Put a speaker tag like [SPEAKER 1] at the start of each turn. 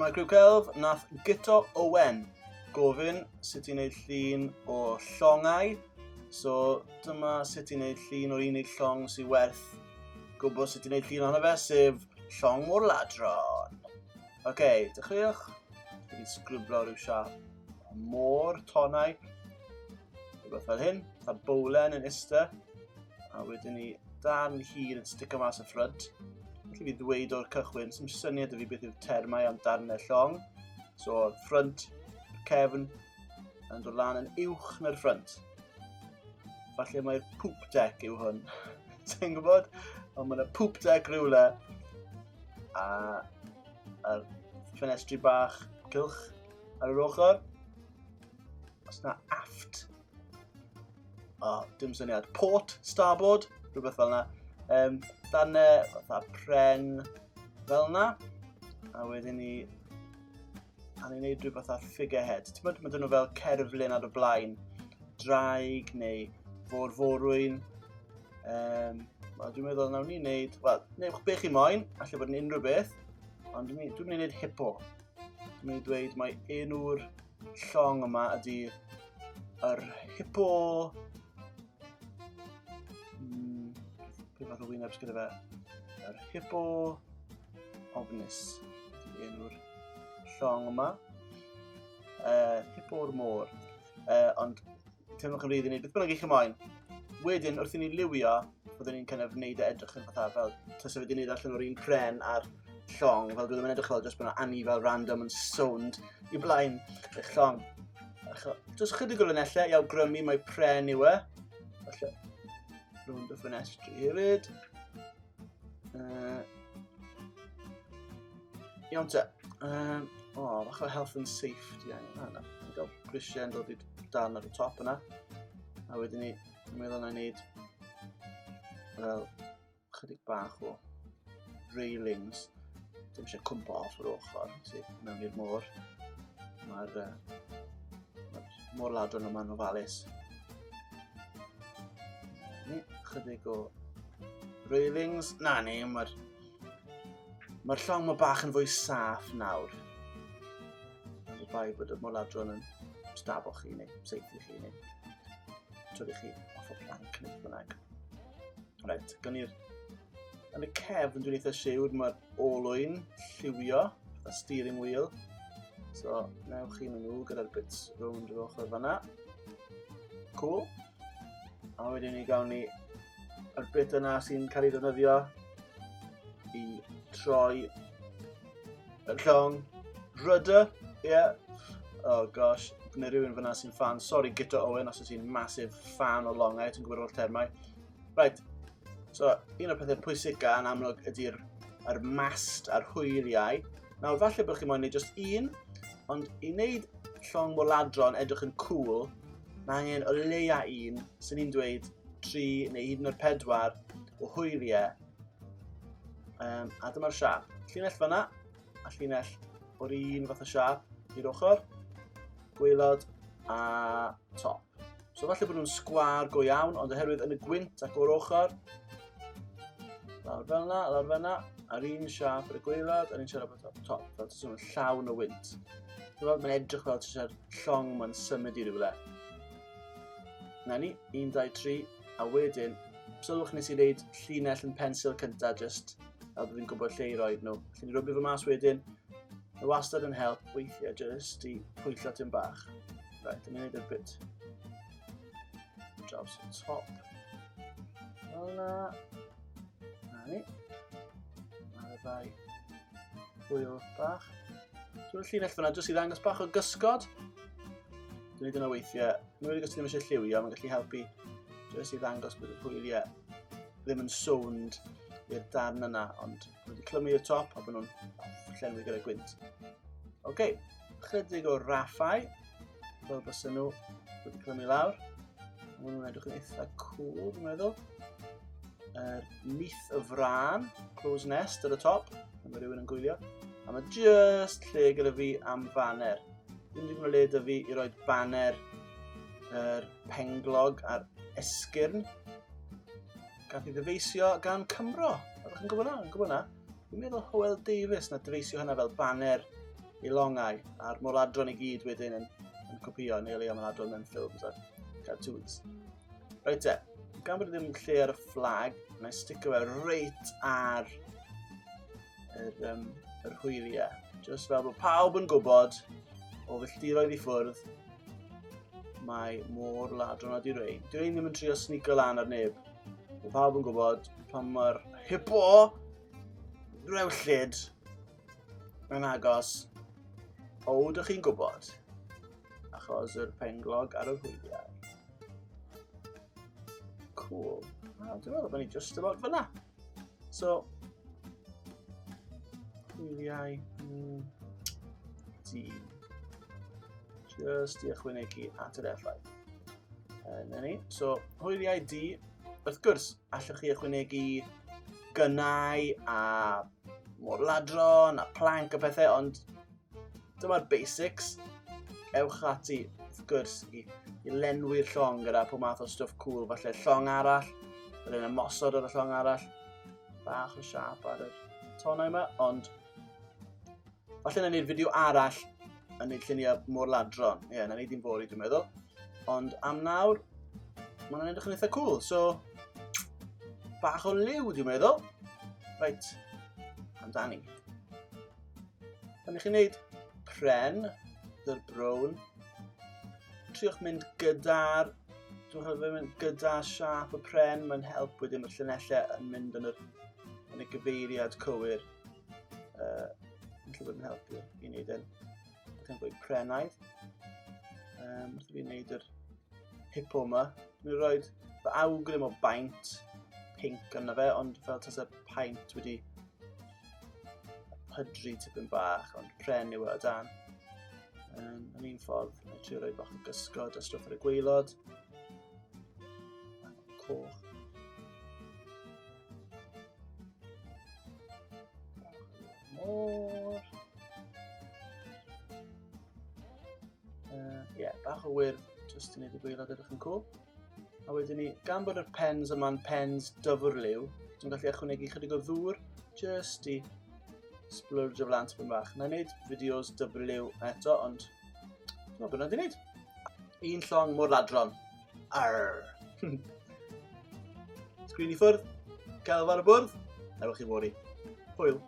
[SPEAKER 1] Dyma CRIW CELF nath Gyto Owen gofyn sut i wneud llun o llongau. So dyma sut i wneud llun o'r unig llong sy'n werth gwybod sut i wneud llun ohono fe, sef Llong Môr Ladron. Ok, dechreuwch. Dwi'n sgrwblo rhyw siap môr, tonau. Rhywbeth fel hyn, fatha bowlen yn ista. A wedyn ni darn hir yn sticio mas y ffrynt. Felly fi ddweud o'r cychwyn, sy'n syniad i fi beth yw'r termau am darnau llong. So, ffrynt, cefn, yn dod lan yn uwch na'r ffrynt. Falle mae'r poop deck yw hwn. Ti'n gwybod? Ond mae yna poop deck rhywle. A yr ffenestri bach cylch ar yr ochr. Os yna aft. O, dim syniad. Port, starboard, rhywbeth fel yna. Darnau fatha pren fel yna. A wedyn ni wneud rhywbeth fatha figurehead. Mae dyn nhw fel cerflun ar y blaen. Draig neu forforwyn. Dwi'n meddwl nawr ni wneud, wel, newch be chi moyn, allai bod yn unrhyw beth. Ond dwi'n mynd i wneud hippo. Dwi'n mynd i dweud mai enw'r llong yma ydy yr hippo... Be fath o wynebs gyda fe? Yr hippo ofnus. Ydy enw'r llong yma. Hippo'r môr. Ond teimloch yn rhaid i wneud beth bynnag eich ymlaen. Wedyn, wrth i ni liwio, byddwn ni'n kind of wneud edrych yn fatha fel tysa wedi wneud allan o'r un pren a'r llong, fel byddwn ni'n edrych fel jyst bod yna anifel random yn sound i blaen y llong. Jyst chydig o linellau i awgrymu mai pren yw e. Falle, rownd y ffenestri hefyd. Iawn te. Fach o health and safety. Dwi'n gael grisiau yn dod i darn ar y top yna. A wedyn ni, dwi'n meddwl na i wneud fel chydig bach o railings. Dim eisiau cwmpo off yr ochr, sydd mewn i'r môr. Mae'r Môr Ladron yma'n ofalus. Chydig o railings. Na ni, mae'r llong ma bach yn fwy saff nawr. Mae'n bai bod y Môr Ladron yn stabo chi neu seithi chi neu trwy'r chi off o planc neu bynnag. Reit, gan i'r... Yn y cefn dwi'n eitha siwr mae'r olwyn lliwio, fatha steering wheel. So, newch chi nhw gyda'r bits rownd yr ochr fanna. Cool. A wedyn ni gawn ni yr bit yna sy'n cael ei ddefnyddio i troi y llong rudder. Yeah. Oh gosh, gwneud rhywun fyna sy'n fan. Sorry Gyto Owen os ydych chi'n massive fan o longau, ti'n gwybod o'r termau. Right. So, un o'r pethau pwysica yn amlwg ydy'r mast a'r hwyliau. Nawr, falle bod chi'n moyn wneud just un, ond i wneud Llong Môr Ladron edrych yn cool, mae angen o leia un, sy'n ni'n dweud 3 neu hyd yn o'r 4 o hwyliau. A dyma'r siap. Llinell fanna, a llinell o'r un fath o siap i'r ochr, gwaelod a top. So falle bod nhw'n sgwar go iawn, ond oherwydd yn y gwynt ac o'r ochr, lawr fel yna, a'r un siap ar y gwaelod, a'r un siap ar y top, fel sy'n llawn o wynt. Mae'n edrych fel tysa'r llong ma'n symud i rywle. Na ni, 1, 2, 3, a wedyn, sylwch nes i wneud llinell yn pensil cynta, just fel bod fi'n gwybod lle i roed nhw. Felly ni rwbio fy mas wedyn, mae wastad yn help weithiau just i pwyllo tym bach. Right, dyna ni wneud y bit. Jobs on top. Fel yna. Na ni. Mae'r ddau hwyl bach. Dwi'n llinell fyna jyst i ddangos bach o gysgod. Dwi'n neud yna weithiau. Nid wedi gos ti ddim eisiau lliwio, mae'n gallu helpu jyst i ddangos bod y hwyliau ddim yn sound i'r darn yna, ond wedi clymu i'r top a bod nhw'n llenwi gyda gwynt. Ok, chydig o raffau, fel bys nhw wedi clymu lawr. Mae nhw'n edrych yn eitha cool, dwi'n meddwl. Nyth y fran, close nest ar y top, mae rhywun yn gwylio. A mae just lle gyda fi am banner. Ddim digon o le dy fi i roed banner yr penglog a'r esgyrn. Gath i ddyfeisio gan Cymro. Ydych chi'n gwybod hwnna? Dwi'n meddwl Hywel Davies na dyfeisio hynna fel banner ei longau, a'r Môr Ladron I gyd wedyn yn copio neu Llong Môr Ladron mewn ffilms a cartoons. Reit te, gan bod ddim lle ar y fflag, na I sticio fe reit ar yr hwyliau. Just fel bod pawb yn gwybod o filltiroedd I ffwrdd, mae Môr Ladron wedi rein. Dyw ein ddim yn trio snico lan ar neb. Mae pawb yn gwybod pan mae'r hippo rewllyd yn agos. O, ydych chi'n gwybod? Achos yr penglog ar y hwyliau. Cool. Dwi'n meddwl bod ni just about fyna. So, hwyliau D. Just I ychwanegu at yr effaith. Na ni. So, hwyliau D, wrth gwrs, allwch chi ychwanegu gynnau a Môr Ladron a plank a pethau, ond dyma'r basics. Ewch ati, wrth gwrs, I lenwi'r llong gyda pob math o stwff cool, falle llong arall, byddai'n ymosod ar y llong arall, bach o siap ar y tonau yma, ond falle na wneud fideo arall yn neud lluniau Môr Ladron. Ie, na wneud i'n fori dwi'n meddwl. Ond am nawr, mae'n edrych yn eitha cool, so bach o liw dwi'n meddwl. Reit, amdani. Pan I chi'n neud pren, dy'r brown, triwch mynd gyda'r, siap y pren, mae'n help wedyn mae'r llunellau yn mynd yn y gyfeiriad cywir. Felly bod yn helpu I wneud yn fwy prenaidd. Wrth I fi wneud yr hippo yma. Dwi'n rhoi fy awgrym o baint pink yna fe, ond fel tas y paint wedi pydru tipyn bach, ond pren yw e o dan. Yn un ffordd, dwi'n trio rhoi bach o gysgod a stwff ar y gwaelod. Coch. Môr. Bach o wyrdd, just I wneud y gwaelod edrych yn cool. A wedyn ni, gan bod yr pens yma'n pens dyfwrliw, dwi'n gallu ychwanegu chydig o ddŵr, just I splwrge flant yn bach. Na I wneud fideos dyfwrliw eto, ond dwi'n meddwl bod yna di wneud. Un llong Môr Ladron. Arr! Sgrin I ffwrdd, celf ar y bwrdd, ewch I fori. Hwyl.